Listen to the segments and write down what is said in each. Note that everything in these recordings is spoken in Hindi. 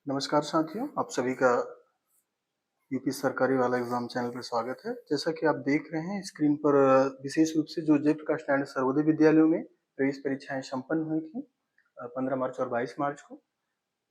नमस्कार साथियों, आप सभी का यूपी सरकारी वाला एग्जाम चैनल पर स्वागत है। जैसा कि आप देख रहे हैं स्क्रीन पर विशेष रूप से जो जयप्रकाश नारायण सर्वोदय विद्यालयों में प्रवेश परीक्षाएं संपन्न हुई थी 15 मार्च और 22 मार्च को।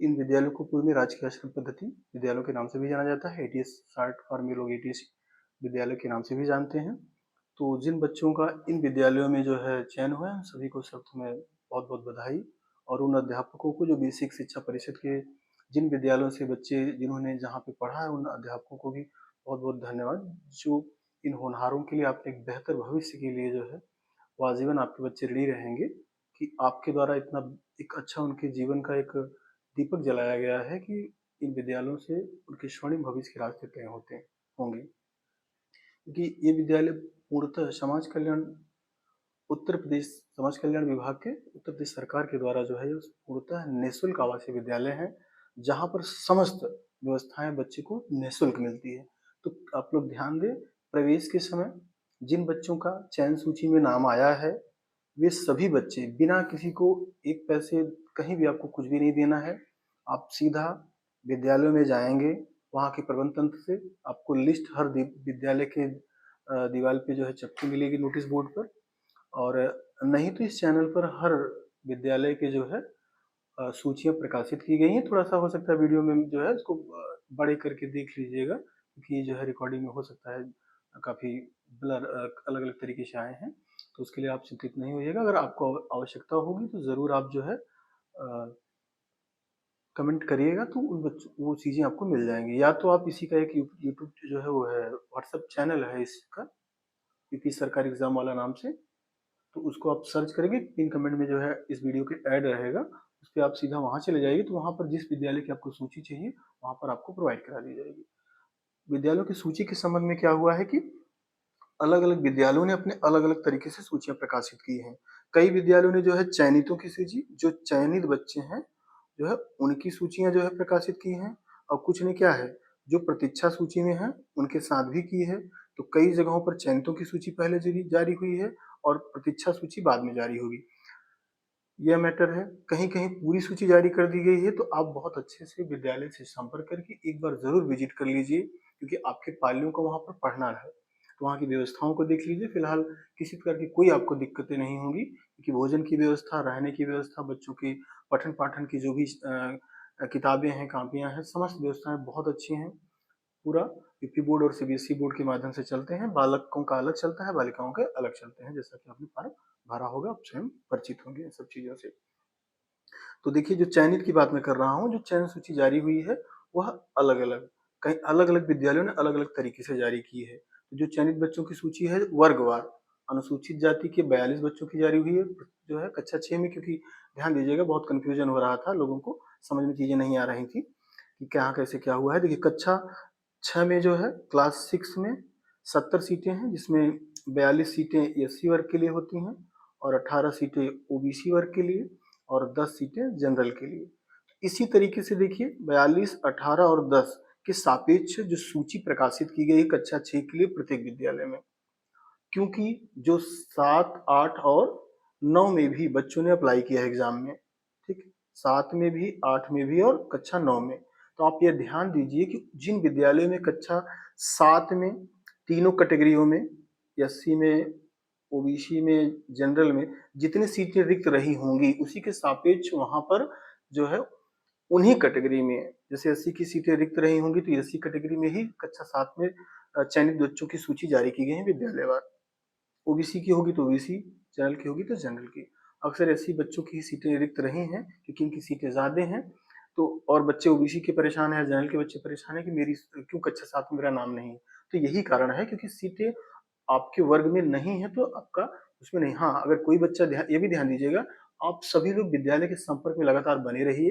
इन विद्यालयों को पूर्व में राजकीय आश्रम पद्धति विद्यालयों के नाम से भी जाना जाता है। एटीएस शॉर्ट फॉर्म में लोग एटीएस विद्यालय के नाम से भी जानते हैं। तो जिन बच्चों का इन विद्यालयों में जो है चयन हुआ है, सभी को प्रथम में बहुत बहुत बधाई। और उन अध्यापकों को जो बेसिक शिक्षा परिषद के जिन विद्यालयों से बच्चे जिन्होंने जहाँ पे पढ़ा है, उन अध्यापकों को भी बहुत बहुत धन्यवाद, जो इन होनहारों के लिए आपने एक बेहतर भविष्य के लिए जो है वो आजीवन आपके बच्चे ऋणी रहेंगे कि आपके द्वारा इतना एक अच्छा उनके जीवन का एक दीपक जलाया गया है कि इन विद्यालयों से उनके स्वर्णिम भविष्य के रास्ते तय होते होंगे। क्योंकि ये विद्यालय पूर्णतः उत्तर प्रदेश समाज कल्याण विभाग के उत्तर प्रदेश सरकार के द्वारा जो है ये पूर्णतः निःशुल्क आवासीय विद्यालय है, जहाँ पर समस्त व्यवस्थाएं बच्चे को निःशुल्क मिलती है। तो आप लोग ध्यान दें, प्रवेश के समय जिन बच्चों का चयन सूची में नाम आया है, वे सभी बच्चे बिना किसी को एक पैसे कहीं भी आपको कुछ भी नहीं देना है। आप सीधा विद्यालयों में जाएंगे, वहाँ के प्रबंध तंत्र से आपको लिस्ट हर विद्यालय के दीवार पे जो है चिपकी मिलेगी नोटिस बोर्ड पर। और नहीं तो इस चैनल पर हर विद्यालय के जो है सूचियाँ प्रकाशित की गई हैं। थोड़ा-सा हो सकता है वीडियो में जो है इसको बड़े करके देख लीजिएगा, क्योंकि ये जो है रिकॉर्डिंग में हो सकता है काफ़ी ब्लर अलग-अलग तरीके से आए हैं। तो उसके लिए आप चिंतित नहीं होइएगा। अगर आपको आवश्यकता होगी तो ज़रूर आप जो है कमेंट करिएगा, तो उन बच्चों वो चीज़ें आपको मिल जाएँगी। या तो आप इसी का एक यूट्यूब जो है वो है व्हाट्सएप चैनल है इसका, यूपी सरकारी एग्ज़ाम वाला नाम से। तो उसको आप सर्च करेंगे, पिन कमेंट में जो है इस वीडियो के ऐड रहेगा, उस पे आप सीधा वहाँ चले जाइए, तो वहाँ पर जिस विद्यालय की आपको सूची चाहिए, वहाँ पर आपको प्रोवाइड करा दी जाएगी। विद्यालयों की सूची के संबंध में क्या हुआ है कि अलग-अलग विद्यालयों ने अपने अलग-अलग तरीके से सूचियाँ प्रकाशित की हैं। कई विद्यालयों ने जो है चयनितों की सूची, जो चयनित बच्चे हैं, जो है उनकी सूचियाँ जो है प्रकाशित की हैं, और कुछ ने क्या है, जो प्रतीक्षा सूची में हैं, उनके साथ भी की है। तो कई जगहों पर चयनितों की सूची पहले जारी हुई है और प्रतीक्षा सूची बाद में जारी होगी। यह मैटर है। कहीं-कहीं पूरी सूची जारी कर दी गई है, तो आप बहुत अच्छे से विद्यालय से संपर्क करके एक बार ज़रूर विज़िट कर लीजिए, क्योंकि आपके पालियों को वहाँ पर पढ़ना है। तो वहाँ की व्यवस्थाओं को देख लीजिए। फिलहाल किसी प्रकार की कोई आपको दिक्कतें नहीं होंगी, क्योंकि भोजन की व्यवस्था, रहने की व्यवस्था, बच्चों की पठन-पाठन की जो भी किताबें हैं, कापियाँ हैं, समस्त व्यवस्थाएँ बहुत अच्छी हैं। पूरा यूपी बोर्ड और सीबीएसई बोर्ड के माध्यम से चलते हैं। बालकों का अलग चलता है, बालिकाओं के अलग चलते हैं। जैसा कि आपने फॉर्म भरा होगा, आप स्वयं परिचित होंगे इन सब चीज़ों से। तो देखिए, जो चयनित की बात मैं कर रहा हूँ, जो चयन सूची जारी हुई है, वह अलग-अलग कई अलग-अलग विद्यालयों ने अलग-अलग तरीके से जारी की है। तो जो चयनित बच्चों की सूची है वर्गवार, अनुसूचित जाति के 42 बच्चों की जारी हुई है, जो है कक्षा 6 में, क्योंकि ध्यान दीजिएगा बहुत कन्फ्यूजन हो रहा था, लोगों को समझ में चीज़ें नहीं आ रही थी कि कहाँ कैसे क्या हुआ है। देखिए, कक्षा 6 में जो है क्लास 6 में 70 सीटें हैं, जिसमें 42 सीटें एससी वर्ग के लिए होती हैं और 18 सीटें ओबीसी वर्ग के लिए और 10 सीटें जनरल के लिए। इसी तरीके से देखिए, 42, 18 और 10 के सापेक्ष जो सूची प्रकाशित की गई कक्षा 6 के लिए प्रत्येक विद्यालय में, क्योंकि जो 7, 8 और 9 में भी बच्चों ने अप्लाई किया है एग्जाम में, ठीक, 7 में भी, 8 में भी और कक्षा 9 में। तो आप ये ध्यान दीजिए कि जिन विद्यालयों में कक्षा 7 में तीनों कैटेगरियों में, एससी में, ओबीसी में, जनरल में जितनी सीटें रिक्त रही होंगी, उसी के सापेक्ष वहाँ पर जो है उन्हीं कैटेगरी में, जैसे एससी की सीटें रिक्त रही होंगी, तो एससी कैटेगरी में ही कक्षा 7 में चयनित बच्चों की सूची जारी की गई है विद्यालयवार। ओबीसी की होगी तो ओबीसी, जनरल की होगी तो जनरल की। अक्सर एससी बच्चों की सीटें रिक्त रही हैं, क्योंकि इनकी सीटें ज़्यादा हैं। तो और बच्चे ओबीसी के परेशान हैं, जनरल के बच्चे परेशान हैं कि मेरी क्यों कक्षा 7 में मेरा नाम नहीं है। तो यही कारण है, क्योंकि सीटें आपके वर्ग में नहीं है, तो आपका उसमें नहीं। हाँ, अगर कोई बच्चा ये भी ध्यान दीजिएगा, आप सभी लोग विद्यालय के संपर्क में लगातार बने रहिए।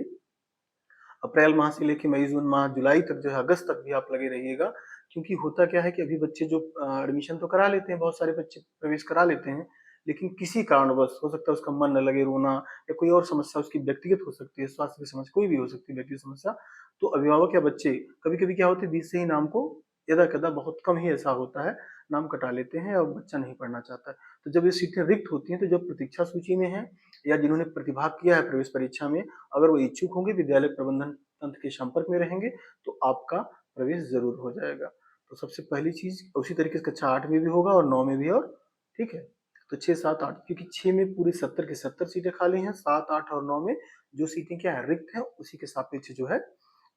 अप्रैल माह से लेके मई, जून माह, जुलाई तक जो है, अगस्त तक भी आप लगे रहिएगा, क्योंकि होता क्या है कि अभी बच्चे जो एडमिशन तो करा लेते हैं, बहुत सारे बच्चे प्रवेश करा लेते हैं, लेकिन किसी कारणवश हो सकता है उसका मन न लगे, रोना या कोई और समस्या उसकी व्यक्तिगत हो सकती है, स्वास्थ्य की समस्या कोई भी हो सकती है, व्यक्तिगत समस्या। तो अभिभावक या बच्चे कभी-कभी क्या होता है, बीच से ही नाम को यदा-कदा बहुत कम ही ऐसा होता है, नाम कटा लेते हैं और बच्चा नहीं पढ़ना चाहता है। तो जब ये सीटें रिक्त होती हैं, तो जो प्रतीक्षा सूची में हैं या जिन्होंने प्रतिभाग किया है प्रवेश परीक्षा में, अगर वो इच्छुक होंगे, विद्यालय प्रबंधन तंत्र के संपर्क में रहेंगे, तो आपका प्रवेश ज़रूर हो जाएगा। तो सबसे पहली चीज़ उसी तरीके से कक्षा 8 में भी होगा और 9 में भी, और ठीक है? तो 6, 7, 8, क्योंकि 6 में पूरी 70 की 70 सीटें खाली हैं, 7, 8 और 9 में जो सीटें क्या है रिक्त हैं, उसी के सापेक्ष जो है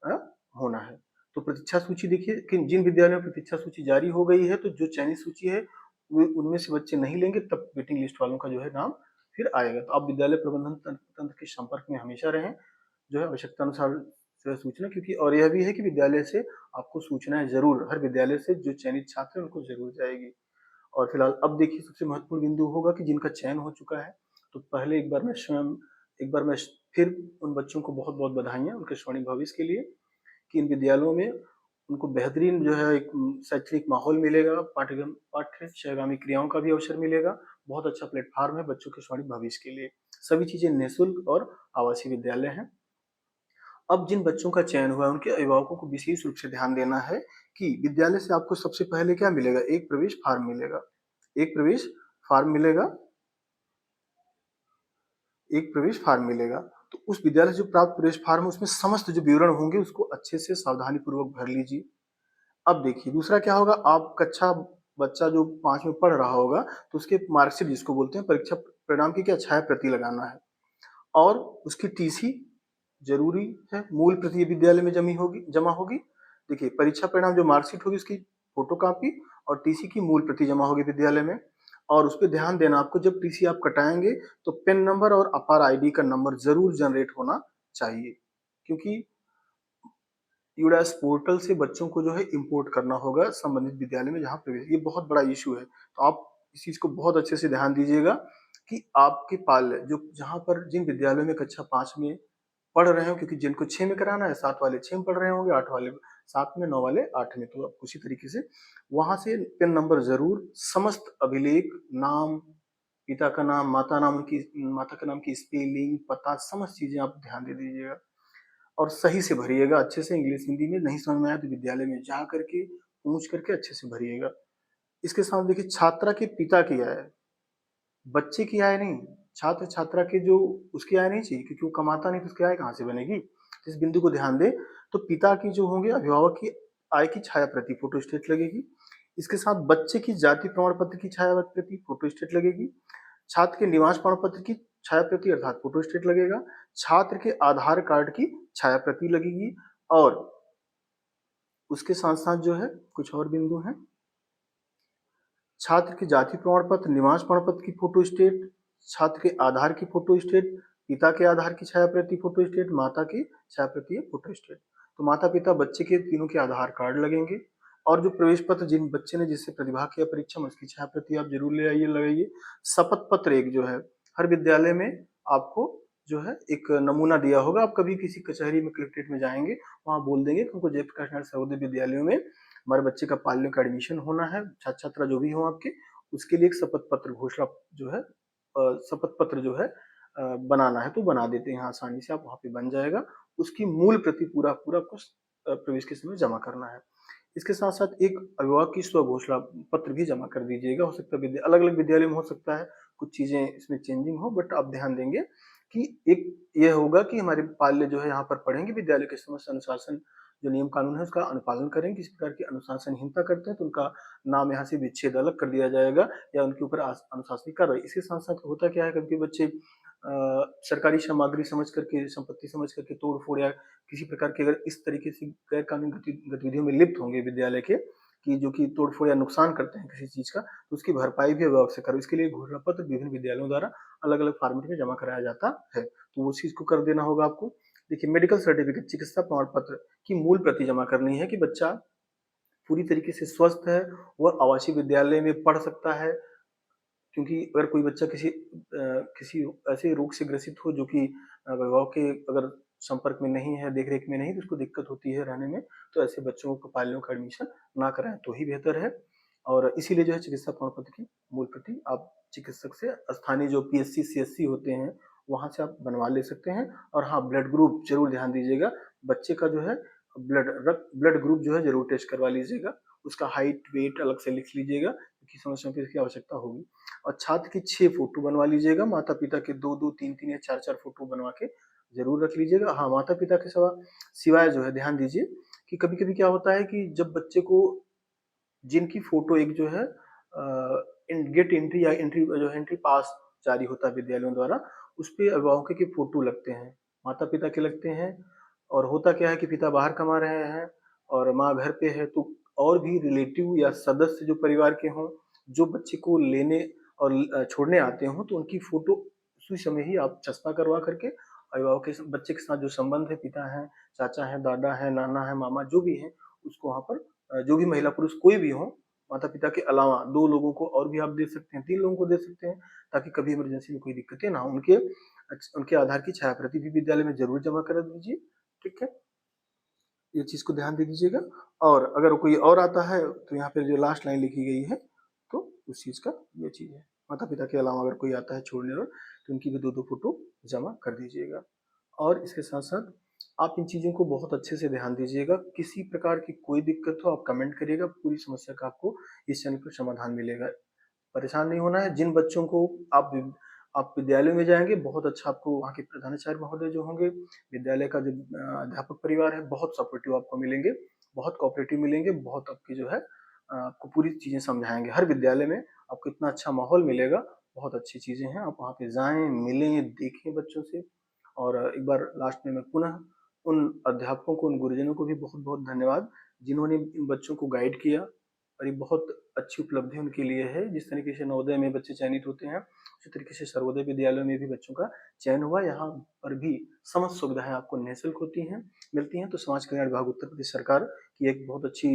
अ, होना है। तो प्रतीक्षा सूची देखिए कि जिन विद्यालयों में प्रतीक्षा सूची जारी हो गई है, तो जो चयनित सूची है वो उनमें से बच्चे नहीं लेंगे, तब वेटिंग लिस्ट वालों का जो है नाम फिर आएगा। तो आप विद्यालय प्रबंधन तंत्र के संपर्क में हमेशा रहें, जो है आवश्यकता अनुसार जो है सूचना, क्योंकि और यह भी है कि विद्यालय से आपको सूचनाएं जरूर, हर विद्यालय से जो चयनित छात्र हैं उनको जरूर जाएगी। और फिलहाल अब देखिए सबसे महत्वपूर्ण बिंदु होगा कि जिनका चयन हो चुका है, तो पहले एक बार मैं फिर उन बच्चों को बहुत बहुत बधाइयाँ उनके स्वर्णिम भविष्य के लिए, कि इन विद्यालयों में उनको बेहतरीन जो है एक शैक्षणिक माहौल मिलेगा, पाठ्यक्रम पाठ्य सहगामी क्रियाओं का भी अवसर मिलेगा, बहुत अच्छा प्लेटफॉर्म है बच्चों के स्वर्णिम भविष्य के लिए। सभी चीजें निःशुल्क और आवासीय विद्यालय हैं। अब जिन बच्चों का चयन हुआ है उनके अभिभावकों को विशेष रूप से ध्यान देना है कि विद्यालय से आपको सबसे पहले क्या मिलेगा, एक प्रवेश फार्म मिलेगा। एक प्रवेश फार्म मिलेगा एक प्रवेश फार्म मिलेगा। तो उस विद्यालय से जो प्राप्त प्रवेश फार्म है उसमें समस्त जो विवरण होंगे उसको अच्छे से सावधानी पूर्वक भर लीजिए। अब देखिए दूसरा क्या होगा, आप कक्षा बच्चा जो 5 में पढ़ रहा होगा, तो उसके मार्कशीट जिसको बोलते हैं परीक्षा परिणाम की क्या छाया प्रति लगाना है, और उसकी टीसी जरूरी है, मूल प्रति विद्यालय में जमा होगी। देखिए परीक्षा परिणाम जो मार्कशीट होगी उसकी फोटो कॉपी और टीसी की मूल प्रति जमा होगी विद्यालय में। और उस पर ध्यान देना, आपको जब टीसी आप कटाएंगे तो पेन नंबर और अपार आईडी का नंबर जरूर जनरेट होना चाहिए, क्योंकि यूडास पोर्टल से बच्चों को जो है इंपोर्ट करना होगा संबंधित विद्यालय में जहाँ प्रवेश, ये बहुत बड़ा इशू है। तो आप इस चीज को बहुत अच्छे से ध्यान दीजिएगा कि आपके पाल जो जहाँ पर जिन विद्यालयों में कक्षा 5 में पढ़ रहे हो, क्योंकि जिनको 6 में कराना है, 7 वाले 6 में पढ़ रहे होंगे, 8 वाले 7 में, 9 वाले 8 में, तो आप उसी तरीके से वहां से पेन नंबर जरूर, समस्त अभिलेख, नाम, पिता का नाम, माता का नाम की स्पेलिंग, पता, समस्त चीजें आप ध्यान दे दीजिएगा और सही से भरिएगा अच्छे से। इंग्लिश हिंदी में नहीं समझ में आया तो विद्यालय में जा करके पूछ करके अच्छे से भरिएगा। इसके साथ देखिए छात्रा के पिता की आय, बच्चे की आय नहीं, छात्र छात्रा के जो उसकी आय नहीं चाहिए, क्योंकि वो कमाता नहीं तो उसकी आय कहाँ से बनेगी। तो इस बिंदु को ध्यान दें। तो पिता की जो होंगे अभिभावक की आय की छाया प्रति फोटो स्टेट लगेगी। इसके साथ बच्चे की जाति प्रमाण पत्र की छाया प्रति फोटो स्टेट लगेगी। छात्र के निवास प्रमाण पत्र की छाया प्रति अर्थात फोटो स्टेट लगेगा। छात्र के आधार कार्ड की छाया प्रति लगेगी। और उसके साथ साथ जो है कुछ और बिंदु हैं, छात्र के जाति प्रमाण पत्र, निवास प्रमाण पत्र की फोटो स्टेट, छात्र के आधार की फोटो स्टेट, पिता के आधार की छाया प्रति फोटो स्टेट, माता की छाया प्रति फोटो स्टेट। तो माता पिता बच्चे के तीनों के आधार कार्ड लगेंगे। और जो प्रवेश पत्र जिन बच्चे ने जिससे प्रतिभाग किया परीक्षा में उसकी छाया प्रति आप जरूर ले आइए, लगाइए। शपथ पत्र एक जो है हर विद्यालय में आपको जो है एक नमूना दिया होगा। आप कभी किसी कचहरी में कलेक्ट्रेट में जाएंगे, वहां बोल देंगे कि हमको जयप्रकाश नारायण सर्वोदय विद्यालयों में हमारे बच्चे का पालने का एडमिशन होना है, छात्र छात्रा जो भी हो आपके, उसके लिए एक शपथ पत्र घोषणा जो है शपथ पत्र जो है बनाना है, तो बना देते हैं आसानी से, आप वहाँ पे बन जाएगा। उसकी मूल प्रति पूरा पूरा कुछ प्रवेश के समय जमा करना है। इसके साथ साथ एक अभिभावक की स्व घोषणा पत्र भी जमा कर दीजिएगा। हो सकता है अलग अलग विद्यालय में हो सकता है कुछ चीजें इसमें चेंजिंग हो, बट आप ध्यान देंगे कि एक ये होगा कि हमारे पाल्य जो है यहाँ पर पढ़ेंगे, विद्यालय के समस्त अनुशासन जो नियम कानून है उसका अनुपालन करेंगे। किसी प्रकार की अनुशासनहीनता करते हैं तो उनका नाम यहाँ से विच्छेद अलग कर दिया जाएगा या उनके ऊपर अनुशासनिक कार्रवाई। इसके साथ साथ होता क्या है, कभी बच्चे सरकारी सामग्री समझ करके, संपत्ति समझ करके तोड़ फोड़ या किसी प्रकार की अगर इस तरीके से गैर कानूनी गतिविधियों में लिप्त होंगे विद्यालय के, कि जो कि तोड़ फोड़ या नुकसान करते हैं किसी चीज का, तो उसकी भरपाई भी अभिभावक से करो। इसके लिए घोषणा पत्र विभिन्न विद्यालयों द्वारा अलग अलग फॉर्मेट में जमा कराया जाता है, तो वो चीज को कर देना होगा आपको। देखिए मेडिकल सर्टिफिकेट, चिकित्सा प्रमाण पत्र की मूल प्रति जमा करनी है कि बच्चा पूरी तरीके से स्वस्थ है, वह आवासीय विद्यालय में पढ़ सकता है। क्योंकि अगर कोई बच्चा किसी ऐसे रोग से ग्रसित हो जो कि अभिभावक के अगर संपर्क में नहीं है, देख रेख में नहीं, तो उसको दिक्कत होती है रहने में, तो ऐसे बच्चों को पाल्यों का एडमिशन ना कराएं तो ही बेहतर है। और इसीलिए जो है चिकित्सा प्रमाण पत्र की मूल प्रति आप चिकित्सक से, स्थानीय जो पीएचसी सीएचसी होते हैं वहां से आप बनवा ले सकते हैं। और हाँ, ब्लड ग्रुप जरूर ध्यान दीजिएगा, बच्चे का जो है ब्लड ग्रुप जो है जरूर टेस्ट करवा लीजिएगा। उसका हाइट, वेट अलग से लिख लीजिएगा, क्योंकि समय समय पे इसकी आवश्यकता होगी। और छात्र की 6 फ़ोटो बनवा लीजिएगा, माता-पिता के 2-2, 3-3 या 4-4 फ़ोटो बनवा के ज़रूर रख लीजिएगा। हाँ, माता-पिता के सिवाय जो है ध्यान दीजिए कि कभी-कभी क्या होता है कि जब बच्चे को जिनकी फ़ोटो एक जो है गेट एंट्री या एंट्री जो है एंट्री पास जारी होता है विद्यालयों द्वारा, उसपे अभिभावकों के फ़ोटो लगते हैं, माता-पिता के लगते हैं। और होता क्या है कि पिता बाहर कमा रहे हैं और माँ घर पे है, तो और भी रिलेटिव या सदस्य जो परिवार के हों, जो बच्चे को लेने और छोड़ने आते हों, तो उनकी फ़ोटो उसी समय ही आप चस्पा करवा करके अभिभावक के बच्चे के साथ जो संबंध है, पिता हैं, चाचा हैं, दादा हैं, नाना हैं, मामा जो भी हैं, उसको वहाँ पर जो भी महिला पुरुष कोई भी हो, माता-पिता के अलावा 2 लोगों को और भी आप दे सकते हैं, 3 लोगों को दे सकते हैं, ताकि कभी इमरजेंसी में कोई दिक्कतें ना हो। उनके आधार की छायाप्रति भी विद्यालय में ज़रूर जमा करा दीजिए, ठीक है? ये चीज़ को ध्यान दे दीजिएगा। और अगर कोई और आता है, तो यहाँ पे जो लास्ट लाइन लिखी गई है, तो उस चीज़ का ये चीज़ है। माता-पिता के अलावा अगर कोई आता है छोड़ने और, तो उनकी भी 2-2 फ़ोटो जमा कर दीजिएगा। और इसके साथ-साथ आप इन चीज़ों को बहुत अच्छे से ध्यान दीजिएगा। किसी प्रकार की कोई दिक्कत हो आप कमेंट करिएगा, पूरी समस्या का आपको इस चैनल पर समाधान मिलेगा। परेशान नहीं होना है। जिन बच्चों को आप विद्यालय में जाएँगे, बहुत अच्छा आपको वहाँ के प्रधानाचार्य महोदय जो होंगे, विद्यालय का जो अध्यापक परिवार है, बहुत सपोर्टिव आपको मिलेंगे, बहुत कोऑपरेटिव मिलेंगे, बहुत आपकी जो है आपको पूरी चीज़ें समझाएँगे। हर विद्यालय में आपको इतना अच्छा माहौल मिलेगा, बहुत अच्छी चीज़ें हैं। आप वहाँ पे जाएँ, मिलें, देखें बच्चों से। और एक बार लास्ट में मैं पुनः उन अध्यापकों को, उन गुरुजनों को भी बहुत-बहुत धन्यवाद, जिन्होंने इन बच्चों को गाइड किया। और ये बहुत अच्छी उपलब्धि उनके लिए है। जिस तरीके से नवोदय में बच्चे चयनित होते हैं, उसी तरीके से सर्वोदय विद्यालयों में भी बच्चों का चयन हुआ। यहाँ पर भी समस्त सुविधाएँ आपको निःशुल्क मिलती हैं। तो समाज कल्याण विभाग उत्तर प्रदेश सरकार की एक बहुत अच्छी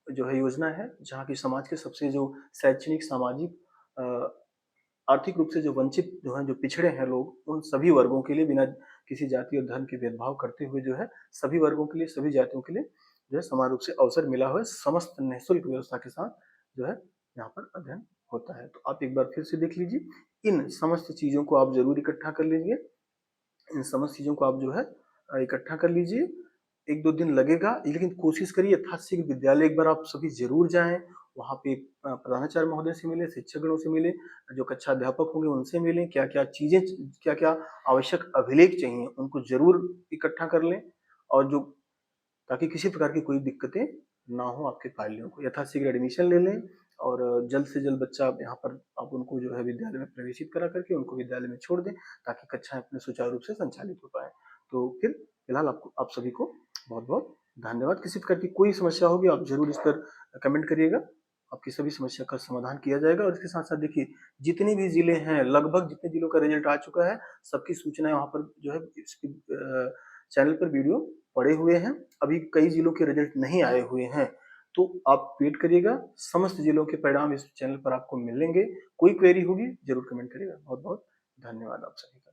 जो है योजना है, जहाँ की समाज के सबसे जो शैक्षणिक, सामाजिक अ, आर्थिक रूप से जो वंचित जो हैं, जो पिछड़े हैं लोग, उन सभी वर्गों के लिए बिना किसी जाति और धर्म के भेदभाव करते हुए जो है, सभी वर्गों के लिए, सभी जातियों के लिए जो है समान रूप से अवसर मिला हुआ है। समस्त निःशुल्क व्यवस्था के साथ जो है यहाँ पर अध्ययन होता है। तो आप एक बार फिर से देख लीजिए। इन समस्त चीज़ों को आप ज़रूर इकट्ठा कर लीजिए। इन समस्त चीज़ों को आप जो है इकट्ठा कर लीजिए। 1-2 दिन लगेगा, लेकिन कोशिश करिए यथाशीघ्र विद्यालय एक बार आप सभी ज़रूर जाएँ। वहाँ पे प्रधानाचार्य महोदय से मिलें, शिक्षकगणों से मिलें, जो कक्षा अध्यापक होंगे उनसे मिलें, क्या-क्या चीज़ें क्या-क्या आवश्यक अभिलेख चाहिए, उनको ज़रूर इकट्ठा कर लें। और जो ताकि किसी प्रकार की कोई दिक्कतें ना हो आपके कार्यों को। यथाशीघ्र एडमिशन ले लें और जल्द से जल्द बच्चा आप यहाँ पर आप उनको जो है विद्यालय में प्रवेशित करा करके उनको विद्यालय में छोड़ दें, ताकि कक्षाएँ अपने सुचारू रूप से संचालित हो पाएँ। तो फिर फिलहाल आपको आप सभी को बहुत-बहुत धन्यवाद। किसी प्रकार की कोई समस्या होगी आप ज़रूर इस पर कमेंट करिएगा। आपकी सभी समस्या का समाधान किया जाएगा। और इसके साथ-साथ देखिए, जितने भी ज़िले हैं, लगभग जितने ज़िलों का रिज़ल्ट आ चुका है, सबकी सूचनाएँ वहाँ पर जो है इसकी चैनल पर वीडियो पड़े हुए हैं। अभी कई जिलों के रिजल्ट नहीं आए हुए हैं, तो आप वेट करिएगा। समस्त जिलों के परिणाम इस चैनल पर आपको मिलेंगे। कोई क्वेरी होगी ज़रूर कमेंट करिएगा। बहुत-बहुत धन्यवाद आप सभी का।